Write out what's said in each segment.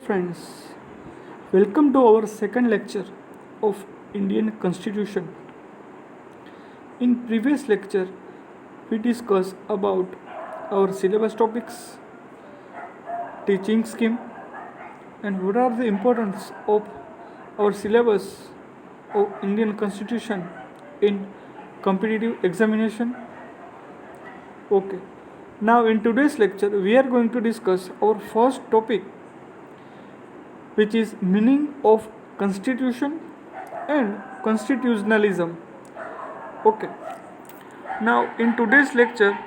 friends, welcome to our second lecture of Indian Constitution. In previous lecture, we discussed about our syllabus topics, teaching scheme, and what are the importance of our syllabus of Indian Constitution in competitive examination. Okay. Now in today's lecture, we are going to discuss our first topic, which is meaning of constitution and constitutionalism. Okay. Now in today's lecture,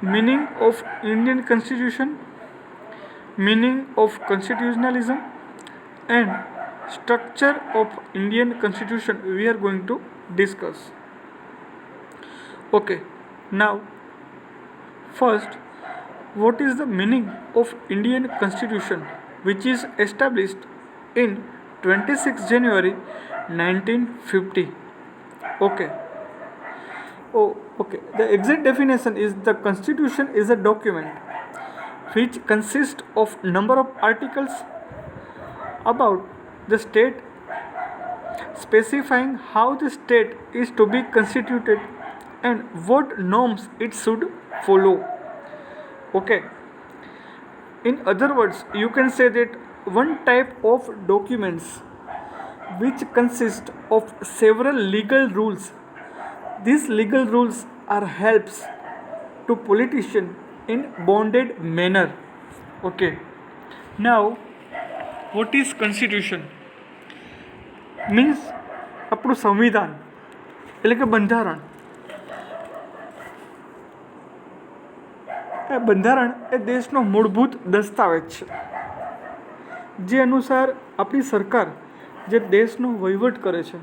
meaning of Indian constitution, meaning of constitutionalism, and structure of Indian constitution we are going to discuss. Okay. Now first, what is the meaning of Indian Constitution, which is established in 26 January 1950? Okay. Okay. The exact definition is the Constitution is a document which consists of number of articles about the state, specifying how the state is to be constituted and what norms it should follow. Okay. In other words, you can say that one type of documents which consist of several legal rules. These legal rules are helps to politician in bonded manner. Okay. Now, what is constitution? Means આપણું સંવિધાન એટલે કે બંધારણ. બંધારણ એ દેશનો મૂળભૂત દસ્તાવેજ છે, જે અનુસાર આપણી સરકાર જે દેશનો વહીવટ કરે છે,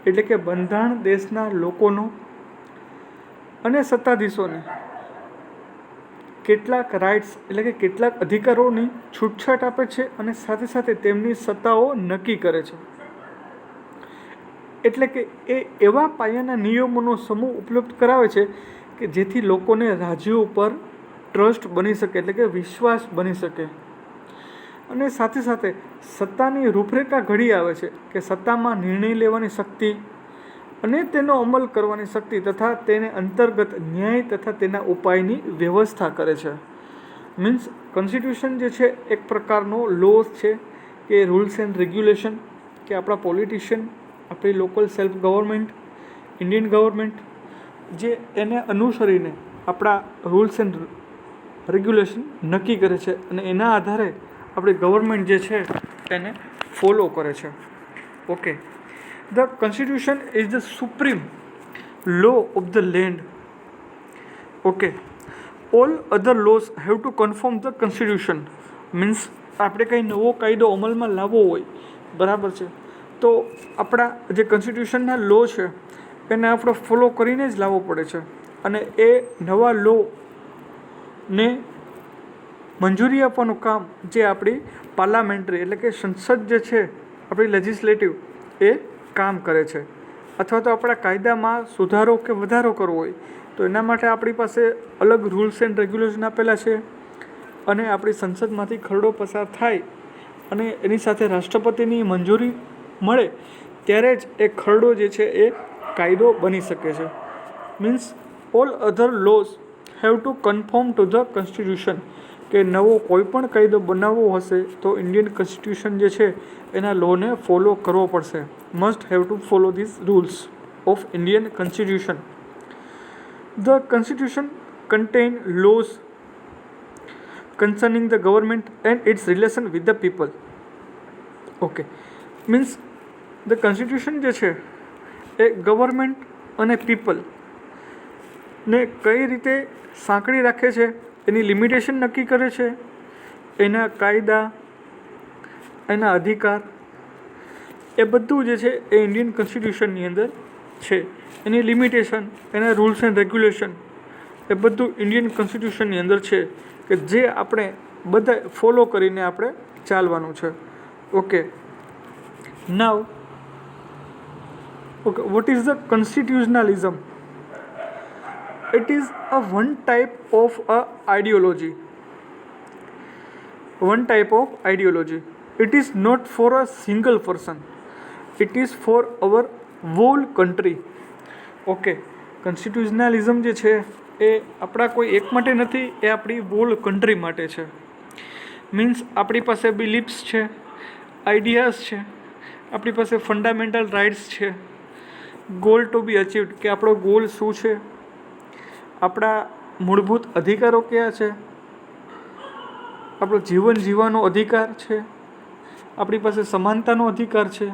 એટલે કે બંધારણ દેશના લોકોનો અને સત્તાધીશોને કેટલાક રાઇટ્સ એટલે કે કેટલાક અધિકારોની છૂટછાટ આપે છે અને સાથે સાથે તેમની સત્તાઓ નક્કી કરે છે. એટલે કે એ એવા પાયાના નિયમોનો સમૂહ ઉપલબ્ધ કરાવે છે કે જેથી લોકોને રાજ્યો ઉપર ટ્રસ્ટ બની શકે, એટલે કે વિશ્વાસ બની શકે. અને સાથે સાથે સત્તાની રૂપરેખા ઘડી આવે છે કે સત્તામાં નિર્ણય લેવાની શક્તિ અને તેનો અમલ કરવાની શક્તિ તથા તેને અંતર્ગત ન્યાય તથા તેના ઉપાયની વ્યવસ્થા કરે છે. મીન્સ કોન્સ્ટિટ્યુશન જે છે એક પ્રકારનો લોસ છે કે રૂલ્સ એન્ડ રેગ્યુલેશન, કે આપણા પોલિટિશિયન, આપણી local self government, Indian government જે એને અનુસરીને આપણા રૂલ્સ એન્ડ રેગ્યુલેશન નક્કી કરે છે અને એના આધારે આપણી ગવર્મેન્ટ જે છે એને ફોલો કરે છે. Okay. The constitution is the supreme law of the land. Okay. All other laws have to confirm the constitution. Means આપણે કંઈ નવો કાયદો અમલમાં લાવવો હોય, બરાબર છે, તો આપણા જે કોન્સ્ટિટ્યુશનના લો છે એને આપણે ફોલો કરીને જ લાવવો પડે છે. અને એ નવા લોને મંજૂરી આપવાનું કામ જે આપણી પાર્લામેન્ટરી એટલે કે સંસદ જે છે આપણી લેજિસ્લેટિવ એ કામ કરે છે. અથવા તો આપણા કાયદામાં સુધારો કે વધારો કરવો હોય તો એના માટે આપણી પાસે અલગ રૂલ્સ એન્ડ રેગ્યુલેશન આપેલા છે અને આપણી સંસદમાંથી ખરડો પસાર થાય અને એની સાથે રાષ્ટ્રપતિની મંજૂરી મળે ત્યારે જ એ ખરડો જે છે એ કાયદો બની શકે છે. Means all other laws have to confirm to the constitution, કે નવો કોઈ પણ કાયદો બનાવવો હશે તો ઇન્ડિયન કોન્સ્ટિટ્યુશન જે છે એના લોને ફોલો કરવો પડશે. Must have to follow this rules of Indian constitution. The constitution contain laws concerning the government and its relation with the people. Okay. Means the constitution જે છે એ ગવર્મેન્ટ અને પીપલ ને કઈ રીતે સાંકળી રાખે છે, એની લિમિટેશન નક્કી કરે છે, એના કાયદા, એના અધિકાર, એ બધું જે છે એ ઇન્ડિયન કોન્સ્ટિટ્યુશનની અંદર છે. એની લિમિટેશન, એના રૂલ્સ એન્ડ રેગ્યુલેશન, એ બધું ઇન્ડિયન કોન્સ્ટિટ્યુશનની અંદર છે કે જે આપણે બધા ફોલો કરીને આપણે ચાલવાનું છે. Okay. Now okay, what is the constitutionalism? It is a one type of a ideology one type of ideology. It is not for a single person. It is for our whole country. Okay, constitutionalism જે છે એ આપણા કોઈ એક માટે નથી, એ આપણી hall country માટે છે. મીન્સ આપણી પાસે બિલીફ્સ છે, આઈડિયાઝ છે, આપણી પાસે ફંડામેન્ટલ રાઇટ્સ છે, ગોલ ટુ બી અચીવડ, કે આપણો ગોલ શું છે, આપણા મૂળભૂત અધિકારો કયા છે, આપણો જીવન જીવવાનો અધિકાર છે, આપણી પાસે સમાનતાનો અધિકાર છે,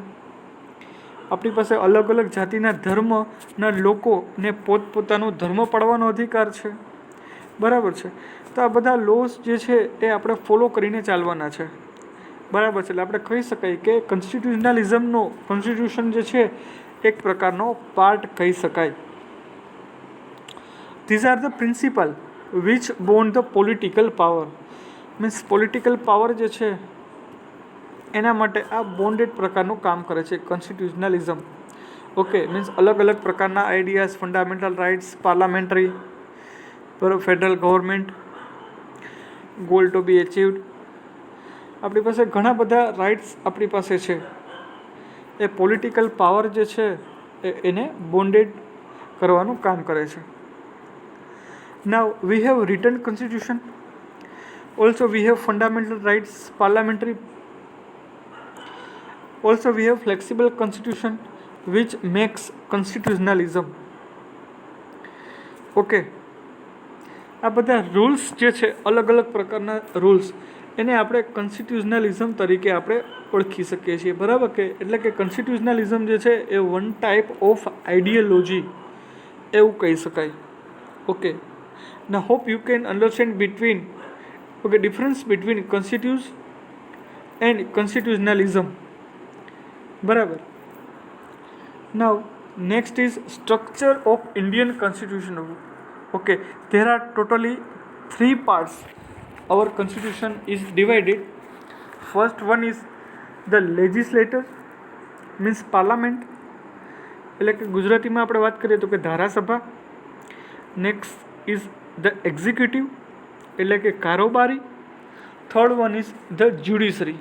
આપણી પાસે અલગ અલગ જાતિના ધર્મના લોકોને પોતપોતાનો ધર્મ પાળવાનો અધિકાર છે. બરાબર છે. તો આ બધા લોસ જે છે એ આપણે ફોલો કરીને ચાલવાના છે. બરાબર છે. એટલે આપણે કહી શકાય કે કોન્સ્ટિટ્યુશન જે છે એક પ્રકારનો પાર્ટ કહી શકાય. These are the principal which bond the political power. Means political power જે છે એના માટે આ બોન્ડેડ પ્રકારનું કામ કરે છે કોન્સ્ટિટ્યુશનલિઝમ. ઓકે, મીન્સ અલગ અલગ પ્રકારના આઈડિયાઝ, ફંડામેન્ટલ રાઇટ્સ, પાર્લામેન્ટરી, બરાબર, ફેડરલ ગવર્મેન્ટ, ગોલ ટુ બી અચીવડ. આપણી પાસે ઘણા બધા રાઇટ્સ આપણી પાસે છે. એ પોલિટિકલ પાવર જે છે એને બોન્ડેડ કરવાનું કામ કરે છે. Now we have written constitution, also we have fundamental rights, parliamentary. Also we have flexible constitution which makes constitutionalism. Okay, આ બધા રૂલ્સ જે છે અલગ અલગ પ્રકારના રૂલ્સ, એને આપણે કોન્સ્ટિટ્યુશનલિઝમ તરીકે આપણે ઓળખી શકીએ છીએ. બરાબર કે એટલે કે કોન્સ્ટિટ્યુશનલિઝમ જે છે એ વન ટાઈપ ઓફ આઈડિયોલોજી એવું કહી શકાય. ઓકે, ના hope you can understand difference between constitution and constitutionalism. બરાબર. Now next is structure of Indian constitution. Okay, there are totally 3 parts. Our constitution is divided. First one is the legislature, means parliament, એટલે કે ગુજરાતીમાં આપણે વાત કરીએ તો કે ધારાસભા. Next is the executive, એટલે કે કારોબારી. Third one is the judiciary.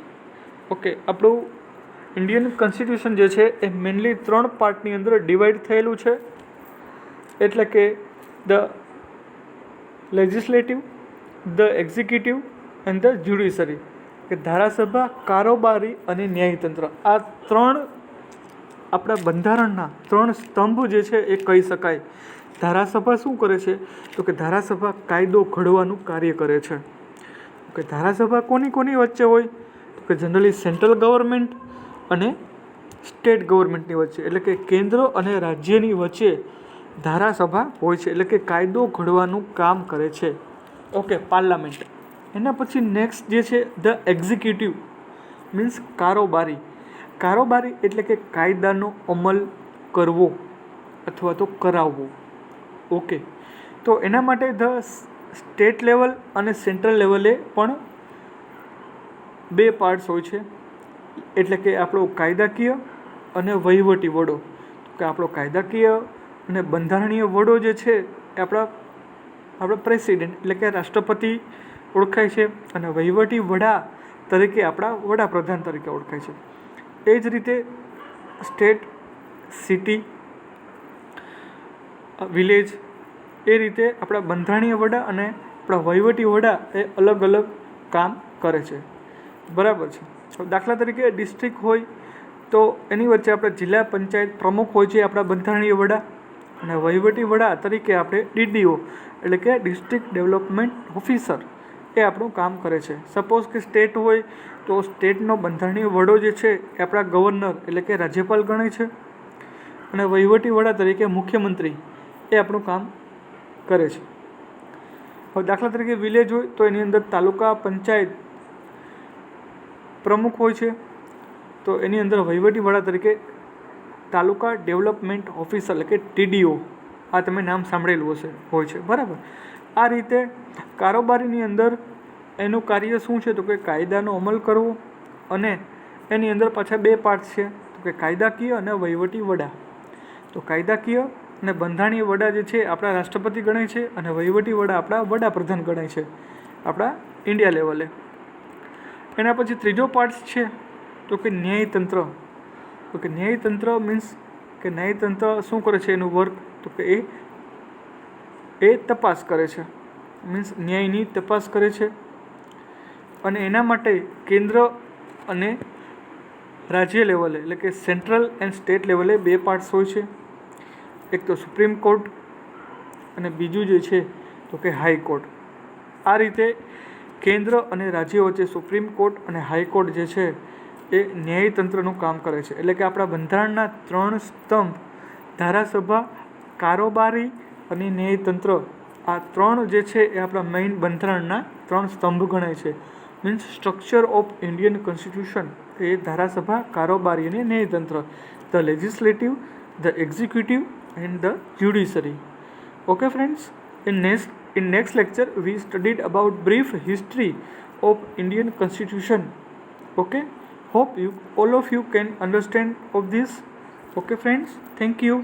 Okay, આપણું ઇન્ડિયન કોન્સ્ટિટ્યુશન જે છે એ મેનલી 3 પાર્ટની અંદર ડિવાઈડ થયેલું છે. એટલે કે the legislative, the executive and the judiciary. કે ધારાસભા, કારોબારી અને ન્યાયતંત્ર. આ 3 આપણા બંધારણના 3 સ્તંભ જે છે એ કહી શકાય. ધારાસભા શું કરે છે તો કે ધારાસભા કાયદો ઘડવાનું કાર્ય કરે છે. ઓકે, ધારાસભા કોની વચ્ચે હોય તો કે જનરલી સેન્ટ્રલ ગવર્મેન્ટ અને સ્ટેટ ગવર્મેન્ટની વચ્ચે, એટલે કે કેન્દ્ર અને રાજ્યની વચ્ચે ધારાસભા હોય છે. એટલે કે કાયદો ઘડવાનું કામ કરે છે. Okay, parliament. એના પછી નેક્સ્ટ જે છે ધ એક્ઝિક્યુટિવ, મીન્સ કારોબારી. કારોબારી એટલે કે કાયદાનો અમલ કરવો અથવા તો કરાવવો. ઓકે, તો એના માટે ધ સ્ટેટ લેવલ અને સેન્ટ્રલ લેવલે પણ 2 પાર્ટ્સ હોય છે. એટલે કે આપણો કાયદાકીય અને વહીવટી વડો. કે આપણો કાયદાકીય અને બંધારણીય વડો જે છે એ આપણા પ્રેસિડેન્ટ એટલે કે રાષ્ટ્રપતિ ઓળખાય છે, અને વહીવટી વડા તરીકે આપણા વડાપ્રધાન તરીકે ઓળખાય છે. એ જ રીતે સ્ટેટ, સિટી, વિલેજ, એ રીતે આપણા બંધારણીય વડા અને આપણા વહીવટી વડા એ અલગ અલગ કામ કરે છે. બરાબર છે. દાખલા તરીકે ડિસ્ટ્રિક્ટ હોય તો એની વચ્ચે આપણે જિલ્લા પંચાયત પ્રમુખ હોય છે આપણા બંધારણીય વડા, અને વહીવટી વડા તરીકે આપણે DDO એટલે કે ડિસ્ટ્રિક્ટ ડેવલપમેન્ટ ઓફિસર એ આપણું કામ કરે છે. સપોઝ કે સ્ટેટ હોય તો સ્ટેટનો બંધારણીય વડો જે છે એ આપણા ગવર્નર એટલે કે રાજ્યપાલ ગણાય છે, અને વહીવટી વડા તરીકે મુખ્યમંત્રી એ આપણું કામ કરે છે. હવે દાખલા તરીકે વિલેજ હોય તો એની અંદર તાલુકા પંચાયત પ્રમુખ હોય છે, તો એની અંદર વહીવટી વડા તરીકે તાલુકા ડેવલપમેન્ટ ઓફિસર એટલે કે TDO, આ તમે નામ સાંભળેલું હશે, હોય છે. બરાબર. આ રીતે કારોબારીની અંદર એનું કાર્ય શું છે તો કે કાયદાનો અમલ કરવો, અને એની અંદર પાછા 2 પાર્ટ છે તો કે કાયદાકીય અને વહીવટી વડા. તો કાયદાકીય અને બંધારણીય વડા જે છે આપણા રાષ્ટ્રપતિ ગણાય છે, અને વહીવટી વડા આપણા વડાપ્રધાન ગણાય છે આપણા ઇન્ડિયા લેવલે. એના પછી ત્રીજો પાર્ટ છે તો કે ન્યાયતંત્ર. તો કે ન્યાયતંત્ર મીન્સ કે ન્યાયતંત્ર શું કરે છે, એનું વર્ક તો કે એ તપાસ કરે છે, મીન્સ ન્યાયની તપાસ કરે છે. અને એના માટે કેન્દ્ર અને રાજ્ય લેવલે એટલે કે સેન્ટ્રલ એન્ડ સ્ટેટ લેવલે બે પાર્ટ્સ હોય છે, એક તો સુપ્રીમ કોર્ટ અને બીજું જે છે તો કે હાઈકોર્ટ. આ રીતે કેન્દ્ર અને રાજ્ય વચ્ચે સુપ્રીમ કોર્ટ અને હાઈકોર્ટ જે છે એ ન્યાયતંત્રનું કામ કરે છે. એટલે કે આપણા બંધારણના 3 સ્તંભ ધારાસભા, કારોબારી અને ન્યાયતંત્ર, આ 3 જે છે એ આપણા મેઇન બંધારણના 3 સ્તંભ ગણાય છે. Means structure of Indian constitution એ ધારાસભા, કારોબારી અને ન્યાયતંત્ર, the legislative, the executive and the judiciary. Okay friends, in next lecture we studied about brief history of Indian Constitution. Okay, hope all of you can understand of this. Okay friends, thank you.